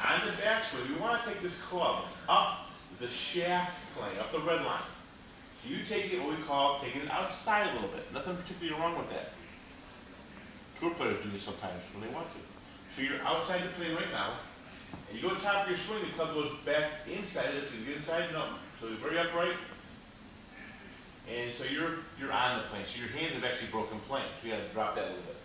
On the backswing, we want to take this club up the shaft plane, up the red line. So you take it what we call taking it outside a little bit. Nothing particularly wrong with that. Tour players do this sometimes when they want to. So you're outside the plane right now, and you go to the top of your swing, the club goes back inside this, and you get inside, no. So you're very upright, and so you're on the plane. So your hands have actually broken plane. So you got to drop that a little bit.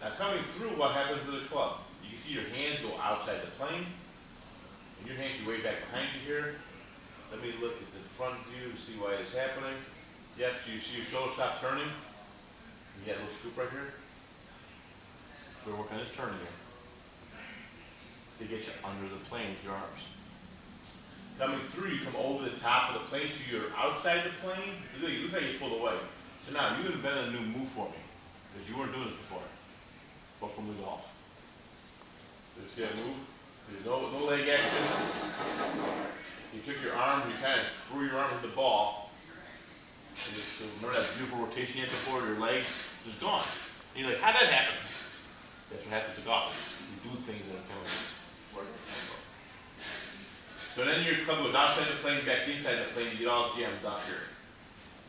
Now coming through, what happens to the club? You can see your hands go outside the plane, and your hands are way back behind you here. Let me look at the front view to see why it's happening. Yep, so you see your shoulder stop turning. You got a little scoop right here. So we're working on this turn again to get you under the plane with your arms. Coming through, you come over the top of the plane, so you're outside the plane. You look like you pulled away. So now you invented a new move for me, because you weren't doing this before. Welcome to golf. So you see that move? There's no leg action. You took your arm, you kind of threw your arm at the ball. So remember that beautiful rotation you had before, your legs just gone. And you're like, how'd that happen? That's what happens to golf. You do things that are kind of work. So then your club goes outside the plane, back inside the plane, you get all jammed up here.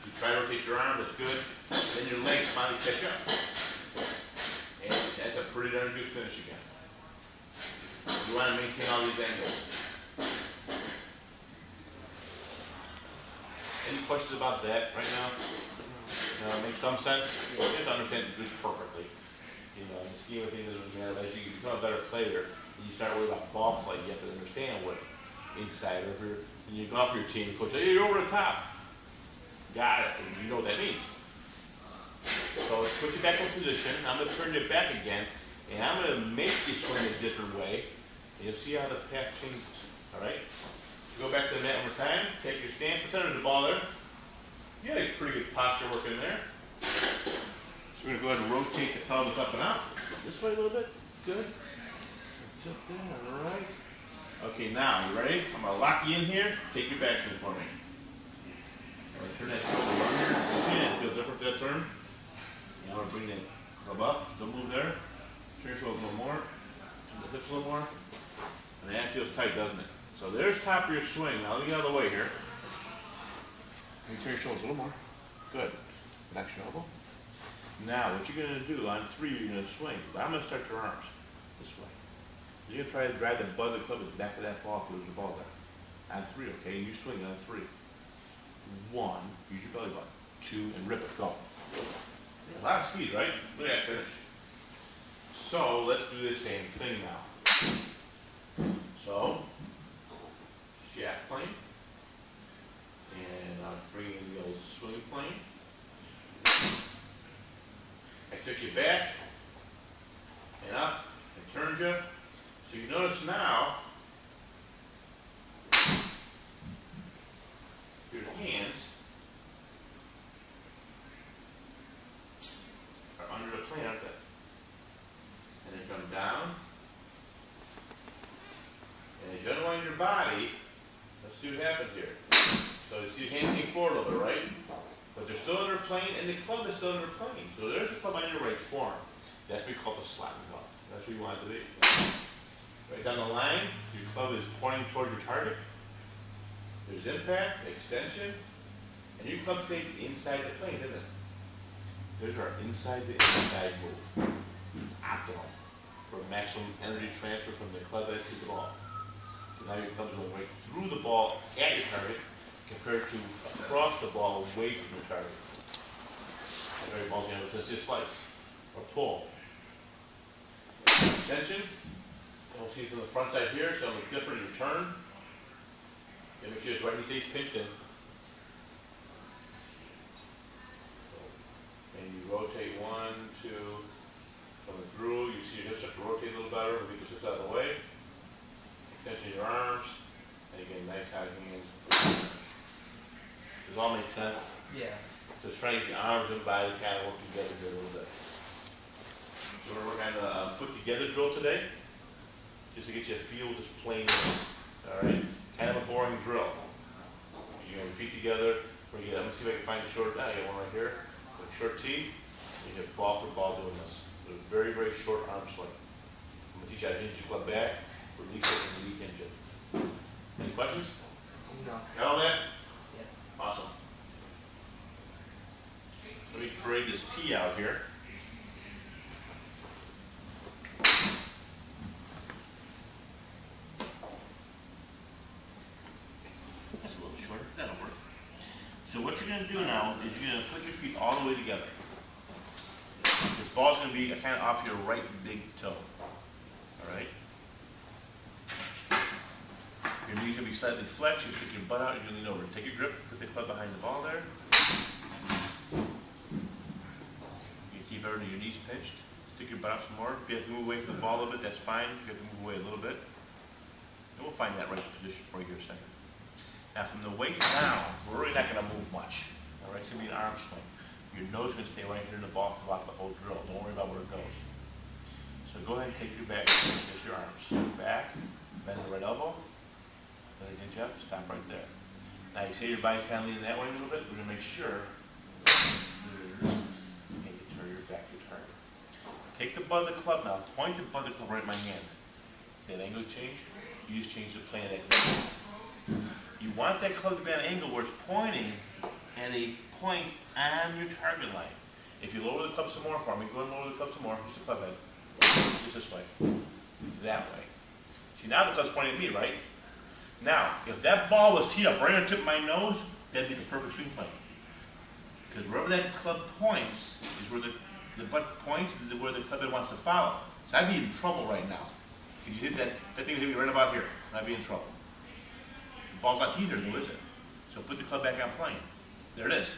You try to rotate your arm, that's good. Then your legs finally catch up. And that's a pretty darn good finish again. You want to maintain all these angles. Any questions about that right now? Makes some sense? You have to understand this perfectly. You know, in the scheme of things, it doesn't matter. As you become a better player, and you start worrying about ball flight, you have to understand what inside. Or if you're, when you go off your team, the coach says, hey, you're over the top. Got it. And you know what that means. So let's put you back in position. I'm going to turn you back again, and I'm going to make you swing a different way. And you'll see how the path changes. All right? So go back to the net one more time. Take your stance. Pretend there's a ball there. You got a pretty good posture working there. So we're going to go ahead and rotate the pelvis up and out. This way a little bit. Good. It's up there. All right. Okay, now, you ready? I'm going to lock you in here. Take your backswing for me. All right, turn that shoulder around here. See it? Feel different that turn? You want to bring that club up. Don't move there. Turn your shoulders a little more. Turn the hips a little more. And that feels tight, doesn't it? So there's the top of your swing. Now let me get out of the way here. You turn your shoulders a little more. Good. Back your elbow. Now, what you're going to do on 3, you're going to swing. I'm going to start your arms this way. You're going to try to drive the butt of the club at the back of that ball if there's a ball there. On 3, okay? And you swing on 3. 1, use your belly button. 2, and rip it. Go. A lot of speed, right? Look at that finish. So, let's do the same thing now. So, shaft plane. And I'm bringing the old swing plane. I took you back and up and turned you. So you notice now your hands are under the plane, aren't they? And they come down. And as you unwind your body, let's see what happens here. So you see your hands getting forward a little bit, right? But they're still under plane, and the club is still under plane. So there's the club on your right forearm. That's what we call the slapping club. That's what you want it to be. Right down the line, your club is pointing towards your target. There's impact, extension, and your club stayed inside the plane, didn't it? There's our inside to inside move. Optimal for maximum energy transfer from the club head to the ball. Because now your club's going right through the ball at your target, compared to across the ball away from the target. Every ball's going to just slice or pull. Extension. You'll see it's on the front side here, so it'll look different in your turn. And make sure it's right when you say it's pinched in. And you rotate 1, 2, coming through. You see your hips have to rotate a little better. Move your hips out of the way. Extension of your arms. And again, nice high hands. Does it all make sense? Yeah. So it's trying to get your arms and body kind of work together here a little bit. So we're working on a foot together drill today, just to get you a feel with this plane. All right, kind of a boring drill. You get your feet together. Let me see if I can find the short. I got one right here. Like short tee. You get ball for ball doing this. With a very, very short arm swing. I'm gonna teach you how to hinge your club back release it, and weak engine. Any questions? No. Got all that? Yeah. Awesome. Let me trade this T out here. That's a little shorter. That'll work. So what you're going to do now is you're going to put your feet all the way together. This ball's going to be kind of off your right big toe. All right? Your knees going to be slightly flexed. You stick your butt out and you lean over. Take your grip, put the club behind the ball there. You keep everything, your knees pinched. Stick your butt out some more. If you have to move away from the ball a little bit, that's fine. If you have to move away a little bit. And we'll find that right position for you here in a second. Now from the waist down, we're really not going to move much. All right, it's going to be an arm swing. Your nose is going to stay right here in the ball throughout the whole drill. Don't worry about where it goes. So go ahead and take your back, just your arms. Back, bend the right elbow. Then again, Jeff, stop right there. Now you see your body's kind of leaning that way a little bit. We're going to make sure you turn your back, you turn. Take the butt of the club now. Point the butt of the club right in my hand. See that angle change? You just change the plane of that club. You want that club to be at an angle where it's pointing and a point on your target line. If you lower the club some more for me, go and lower the club some more. Just the club head. Just this way. That way. See, now the club's pointing at me, right? Now, if that ball was teed up right on the tip of my nose, that'd be the perfect swing plane. Because wherever that club points is where the butt points, is where the club head wants to follow. So I'd be in trouble right now. If you hit that thing would hit me right about here. I'd be in trouble. The ball's not teed there, though, is it? So put the club back on plane. There it is.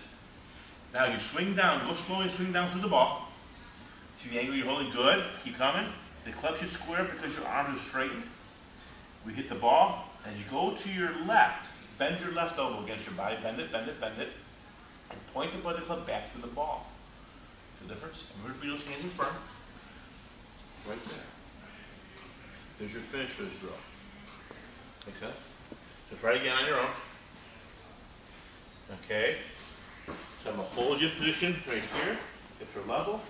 Now you swing down, go slowly, swing down through the ball. See the angle you're holding? Good. Keep coming. The club should square because your arm is straightened. We hit the ball. As you go to your left, bend your left elbow against your body. Bend it, bend it, bend it. And point the butt of the club back to the ball. See the difference? And remember, those hands are firm. Right there. There's your finish for this drill. Make sense? So try it again on your own. Okay. So I'm going to hold you in position right here. Get your level.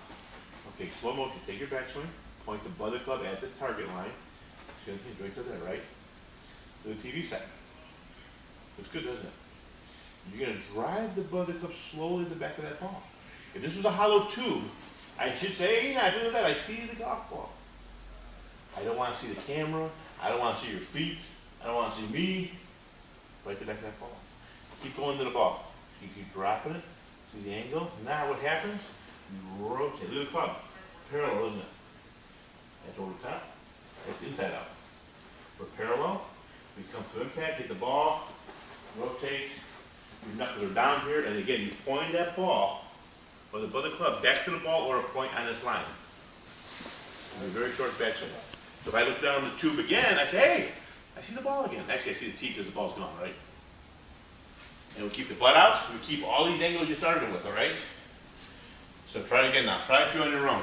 Okay, slow motion. Take your backswing. Point the butt of the club at the target line. See anything right to there, right? To the TV set. Looks good, doesn't it? You're going to drive the butt of the club slowly to the back of that ball. If this was a hollow tube, I should say, hey, not doing that. I see the golf ball. I don't want to see the camera. I don't want to see your feet. I don't want to see me. Right to the back of that ball. Keep going to the ball. You keep dropping it. See the angle? Now what happens? You rotate. Look at the club. Parallel, isn't it? That's over the top. That's inside out. We're parallel. We come to impact, hit the ball, rotate. Your knuckles are down here, and again, you point that ball, or the butt of the club, back to the ball, or a point on this line. And a very short backswing. So if I look down the tube again, I say, hey, I see the ball again. Actually, I see the tee because the ball's gone, right? And we keep the butt out. We keep all these angles you started with, all right? So try it again now. Try a few on your own.